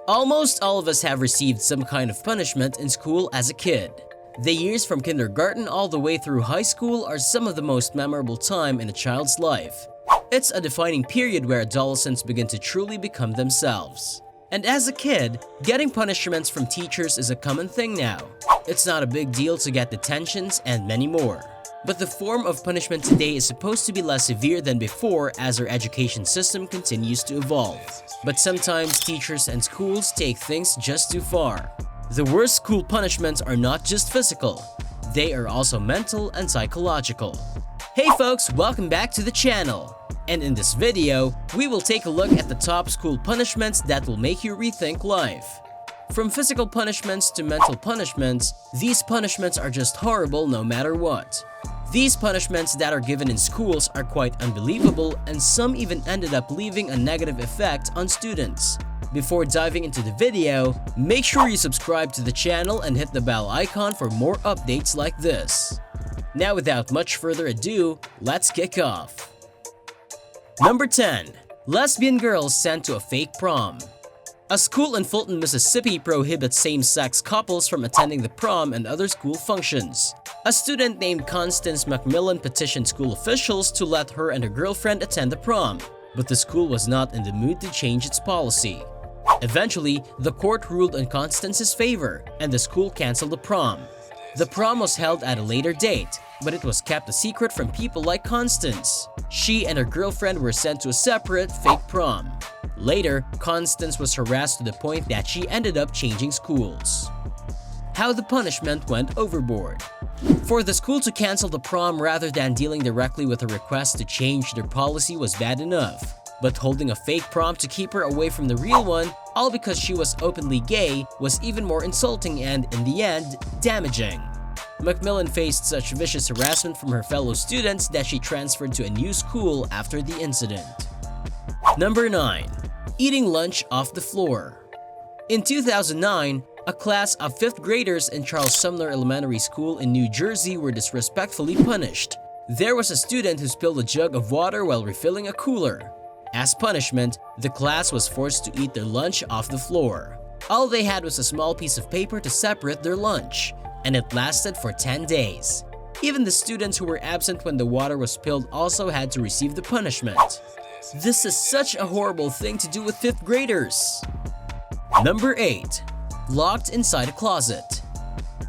Almost all of us have received some kind of punishment in school as a kid. The years from kindergarten all the way through high school are some of the most memorable time in a child's life. It's a defining period where adolescents begin to truly become themselves. And as a kid, getting punishments from teachers is a common thing now. It's not a big deal to get detentions and many more. But the form of punishment today is supposed to be less severe than before as our education system continues to evolve. But sometimes teachers and schools take things just too far. The worst school punishments are not just physical, they are also mental and psychological. Hey folks, welcome back to the channel. And in this video, we will take a look at the top school punishments that will make you rethink life. From physical punishments to mental punishments, these punishments are just horrible no matter what. These punishments that are given in schools are quite unbelievable, and some even ended up leaving a negative effect on students. Before diving into the video, make sure you subscribe to the channel and hit the bell icon for more updates like this. Now without much further ado, let's kick off. Number 10. Lesbian girls sent to a fake prom. A school in Fulton, Mississippi prohibits same-sex couples from attending the prom and other school functions. A student named Constance Macmillan petitioned school officials to let her and her girlfriend attend the prom, but the school was not in the mood to change its policy. Eventually, the court ruled in Constance's favor, and the school canceled the prom. The prom was held at a later date, but it was kept a secret from people like Constance. She and her girlfriend were sent to a separate, fake prom. Later, Constance was harassed to the point that she ended up changing schools. How the punishment went overboard. For the school to cancel the prom rather than dealing directly with a request to change their policy was bad enough. But holding a fake prom to keep her away from the real one, all because she was openly gay, was even more insulting and, in the end, damaging. Macmillan faced such vicious harassment from her fellow students that she transferred to a new school after the incident. Number 9. Eating lunch off the floor. In 2009, a class of 5th graders in Charles Sumner Elementary School in New Jersey were disrespectfully punished. There was a student who spilled a jug of water while refilling a cooler. As punishment, the class was forced to eat their lunch off the floor. All they had was a small piece of paper to separate their lunch, and it lasted for 10 days. Even the students who were absent when the water was spilled also had to receive the punishment. This is such a horrible thing to do with 5th graders. Number 8. Locked inside a closet.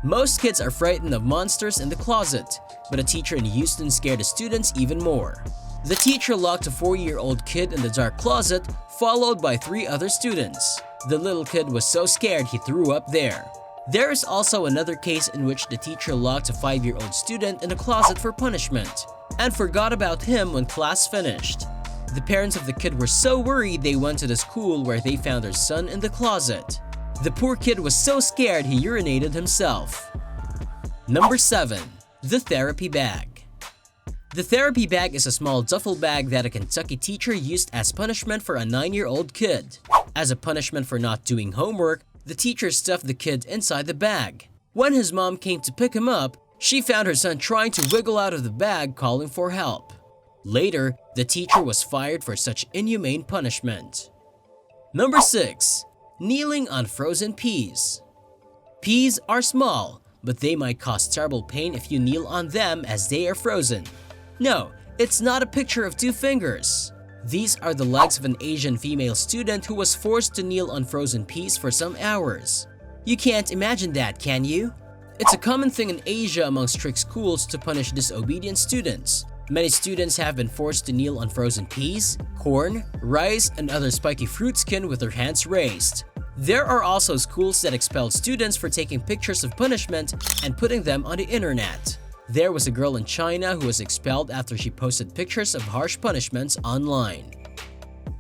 Most kids are frightened of monsters in the closet, but a teacher in Houston scared the students even more. The teacher locked a 4-year-old kid in the dark closet, followed by 3 other students. The little kid was so scared he threw up there. There is also another case in which the teacher locked a 5-year-old student in a closet for punishment, and forgot about him when class finished. The parents of the kid were so worried they went to the school where they found their son in the closet. The poor kid was so scared he urinated himself. Number 7. The therapy bag. The therapy bag is a small duffel bag that a Kentucky teacher used as punishment for a 9-year-old kid. As a punishment for not doing homework, the teacher stuffed the kid inside the bag. When his mom came to pick him up, she found her son trying to wiggle out of the bag, calling for help. Later, the teacher was fired for such inhumane punishment. Number 6. Kneeling on frozen peas. Peas are small, but they might cause terrible pain if you kneel on them as they are frozen. No, it's not a picture of 2 fingers. These are the legs of an Asian female student who was forced to kneel on frozen peas for some hours. You can't imagine that, can you? It's a common thing in Asia among strict schools to punish disobedient students. Many students have been forced to kneel on frozen peas, corn, rice, and other spiky fruit skin with their hands raised. There are also schools that expelled students for taking pictures of punishment and putting them on the internet. There was a girl in China who was expelled after she posted pictures of harsh punishments online.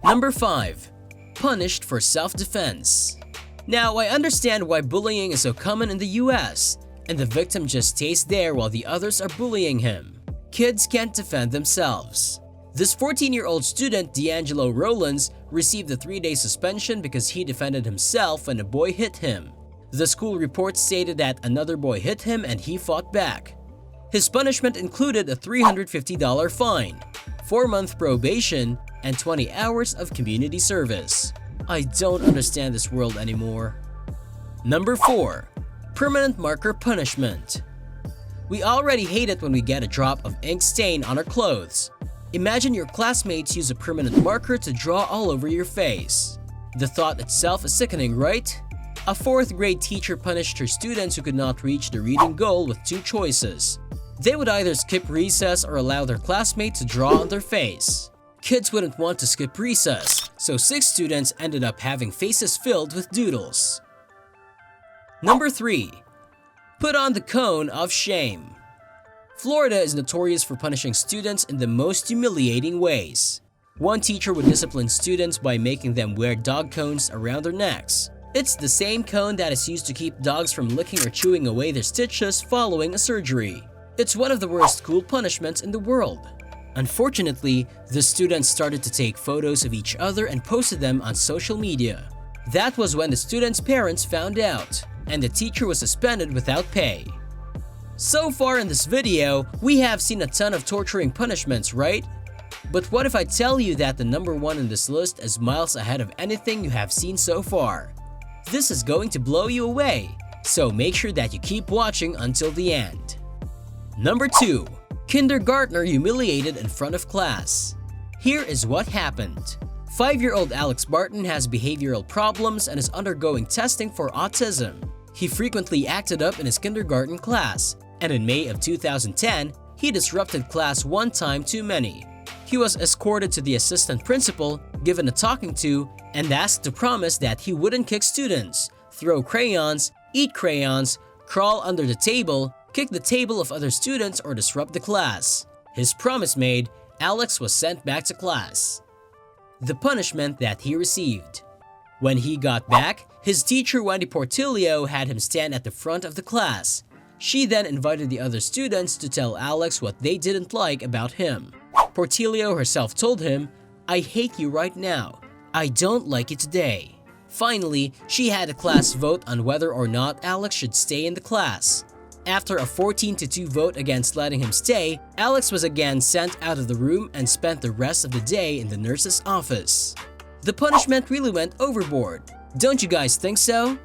Number 5. Punished for self-defense. Now, I understand why bullying is so common in the US, and the victim just stays there while the others are bullying him. Kids can't defend themselves. This 14-year-old student, D'Angelo Rowlands, received a 3-day suspension because he defended himself when a boy hit him. The school report stated that another boy hit him and he fought back. His punishment included a $350 fine, 4-month probation, and 20 hours of community service. I don't understand this world anymore. Number 4. Permanent marker punishment. We already hate it when we get a drop of ink stain on our clothes. Imagine your classmates use a permanent marker to draw all over your face. The thought itself is sickening, right? A 4th grade teacher punished her students who could not reach the reading goal with 2 choices. They would either skip recess or allow their classmate to draw on their face. Kids wouldn't want to skip recess, so 6 students ended up having faces filled with doodles. Number 3. Put on the cone of shame. Florida is notorious for punishing students in the most humiliating ways. One teacher would discipline students by making them wear dog cones around their necks. It's the same cone that is used to keep dogs from licking or chewing away their stitches following a surgery. It's one of the worst school punishments in the world. Unfortunately, the students started to take photos of each other and posted them on social media. That was when the students' parents found out, and the teacher was suspended without pay. So far in this video, we have seen a ton of torturing punishments, right? But what if I tell you that the number 1 in this list is miles ahead of anything you have seen so far? This is going to blow you away, so make sure that you keep watching until the end. Number 2. Kindergartner humiliated in front of class. Here is what happened. 5-year-old Alex Barton has behavioral problems and is undergoing testing for autism. He frequently acted up in his kindergarten class, and in May of 2010, he disrupted class 1 time too many. He was escorted to the assistant principal, given a talking to, and asked to promise that he wouldn't kick students, throw crayons, eat crayons, crawl under the table, kick the table of other students, or disrupt the class. His promise made, Alex was sent back to class. The punishment that he received. When he got back, his teacher Wendy Portillo had him stand at the front of the class. She then invited the other students to tell Alex what they didn't like about him. Portillo herself told him, "I hate you right now. I don't like you today." Finally, she had the class vote on whether or not Alex should stay in the class. After a 14-2 vote against letting him stay, Alex was again sent out of the room and spent the rest of the day in the nurse's office. The punishment really went overboard. Don't you guys think so?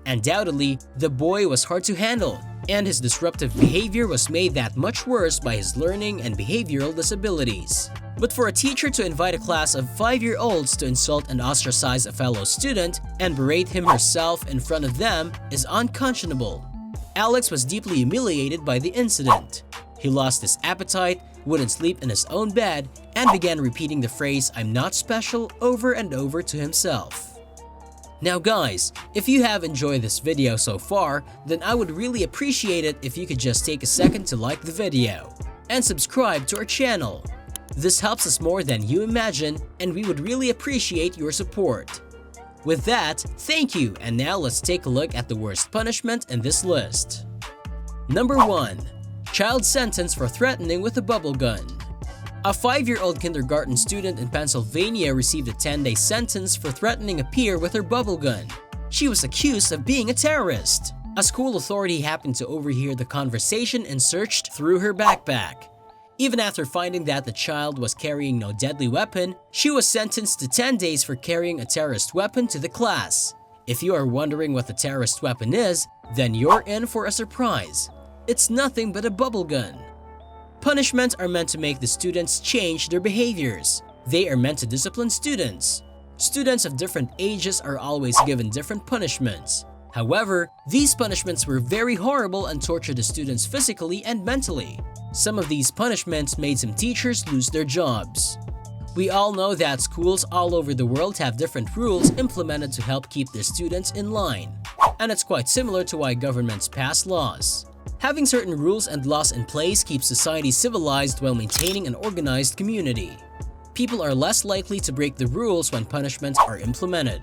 Undoubtedly, the boy was hard to handle, and his disruptive behavior was made that much worse by his learning and behavioral disabilities. But for a teacher to invite a class of 5-year-olds to insult and ostracize a fellow student and berate him herself in front of them is unconscionable. Alex was deeply humiliated by the incident. He lost his appetite, wouldn't sleep in his own bed, and began repeating the phrase "I'm not special" over and over to himself. Now guys, if you have enjoyed this video so far, then I would really appreciate it if you could just take a second to like the video and subscribe to our channel. This helps us more than you imagine, and we would really appreciate your support. With that, thank you, and now let's take a look at the worst punishment in this list. Number 1. Child sentenced for threatening with a bubble gun. A 5-year-old kindergarten student in Pennsylvania received a 10-day sentence for threatening a peer with her bubble gun. She was accused of being a terrorist. A school authority happened to overhear the conversation and searched through her backpack. Even after finding that the child was carrying no deadly weapon, she was sentenced to 10 days for carrying a terrorist weapon to the class. If you are wondering what the terrorist weapon is, then you're in for a surprise. It's nothing but a bubble gun. Punishments are meant to make the students change their behaviors. They are meant to discipline students. Students of different ages are always given different punishments. However, these punishments were very horrible and tortured the students physically and mentally. Some of these punishments made some teachers lose their jobs. We all know that schools all over the world have different rules implemented to help keep their students in line. And it's quite similar to why governments pass laws. Having certain rules and laws in place keeps society civilized while maintaining an organized community. People are less likely to break the rules when punishments are implemented.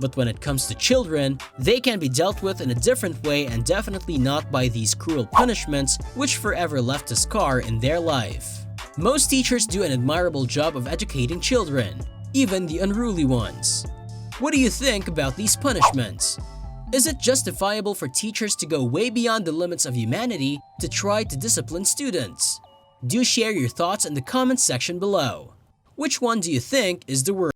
But when it comes to children, they can be dealt with in a different way, and definitely not by these cruel punishments which forever left a scar in their life. Most teachers do an admirable job of educating children, even the unruly ones. What do you think about these punishments? Is it justifiable for teachers to go way beyond the limits of humanity to try to discipline students? Do share your thoughts in the comments section below. Which one do you think is the worst?